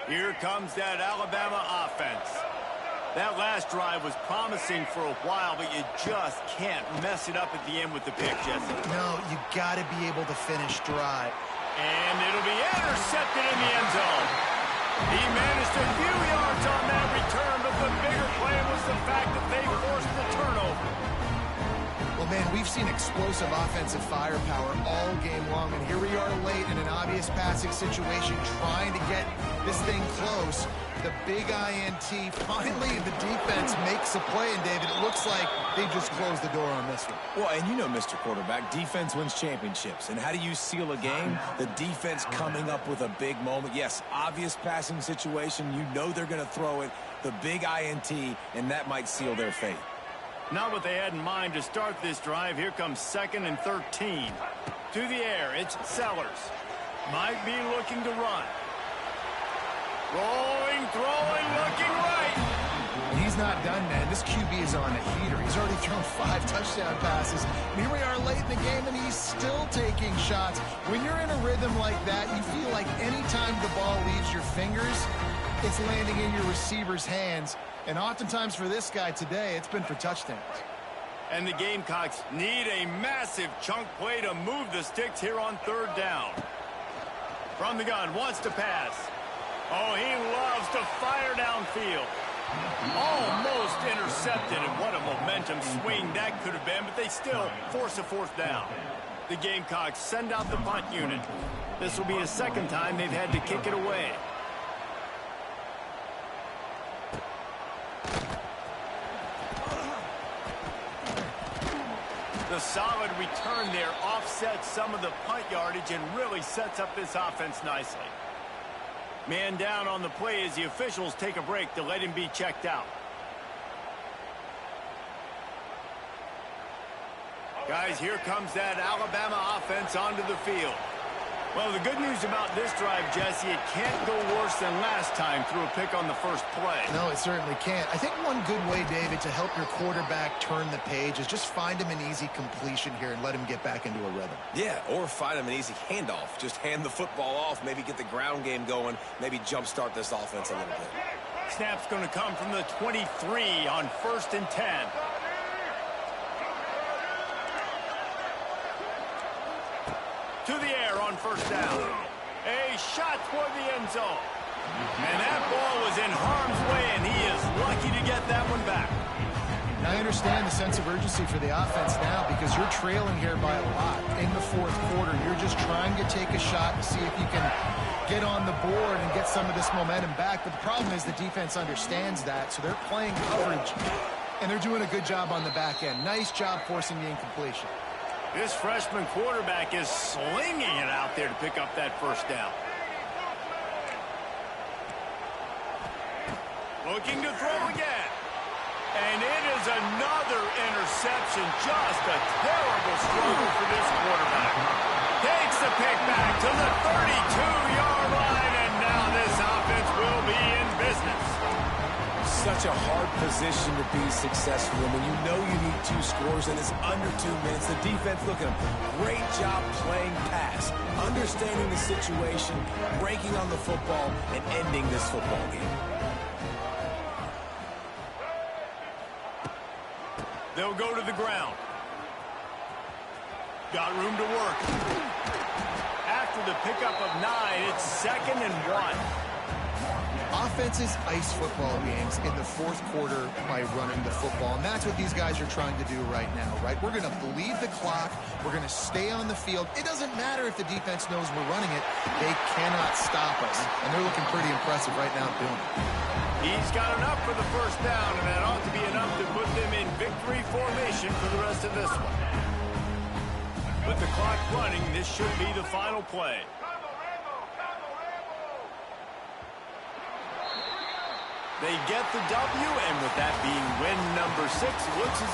Here comes that Alabama offense. That last drive was promising for a while, but you just can't mess it up at the end with the pick, Jesse. No, you got to be able to finish drive. And it'll be intercepted in the end zone. He managed a few yards on that return, but the bigger play was the fact that they forced the turnover. Well, man, we've seen explosive offensive firepower all game long, and here we are late in an obvious passing situation trying to get this thing close. The big INT, finally the defense makes a play, and David, it looks like they just closed the door on this one. Well, and you know, Mr. Quarterback, defense wins championships. And how do you seal a game? The defense coming up with a big moment. Yes, obvious passing situation. You know they're going to throw it. The big INT, and that might seal their fate. Not what they had in mind to start this drive. Here comes 2nd and 13. To the air, it's Sellers. Might be looking to run. Rolling, throwing, looking right. He's not done, man. This QB is on a heater. He's already thrown 5 touchdown passes. And here we are late in the game, and he's still taking shots. When you're in a rhythm like that, you feel like any time the ball leaves your fingers, it's landing in your receiver's hands. And oftentimes for this guy today, it's been for touchdowns. And the Gamecocks need a massive chunk play to move the sticks here on third down. From the gun, wants to pass. Oh, he loves to fire downfield. Almost intercepted, and what a momentum swing that could have been, but they still force a fourth down. The Gamecocks send out the punt unit. This will be the second time they've had to kick it away. The solid return there offsets some of the punt yardage and really sets up this offense nicely. Man down on the play as the officials take a break to let him be checked out. Guys, here comes that Alabama offense onto the field. Well, the good news about this drive, Jesse, it can't go worse than last time through a pick on the first play. No, it certainly can't. I think one good way, David, to help your quarterback turn the page is just find him an easy completion here and let him get back into a rhythm. Yeah, or find him an easy handoff. Just hand the football off, maybe get the ground game going, maybe jumpstart this offense a little bit. Snap's going to come from the 23 on 1st and 10. To the air on 1st down. A shot toward the end zone. And that ball was in harm's way, and he is lucky to get that one back. Now, I understand the sense of urgency for the offense now because you're trailing here by a lot in the 4th quarter. You're just trying to take a shot to see if you can get on the board and get some of this momentum back. But the problem is the defense understands that, so they're playing coverage, and they're doing a good job on the back end. Nice job forcing the incompletion. This freshman quarterback is slinging it out there to pick up that 1st down. Looking to throw again. And it is another interception. Just a terrible struggle for this quarterback. Takes the pick back to the 32-yard line, and now this offense will be in business. Such a hard position to be successful in when you know you need 2 scores and it's under 2 minutes. The defense, look at them. Great job playing pass, understanding the situation, breaking on the football, and ending this football game. They'll go to the ground. Got room to work. After the pickup of 9, it's 2nd and 1. Offenses ice football games in the 4th quarter by running the football, and that's what these guys are trying to do right now, right? We're going to bleed the clock. We're going to stay on the field. It doesn't matter if the defense knows we're running it. They cannot stop us, and they're looking pretty impressive right now doing it. He's got enough for the 1st down, and that ought to be enough to put them in victory formation for the rest of this one. With the clock running, this should be the final play. They get the W, and with that being win number 6, looks as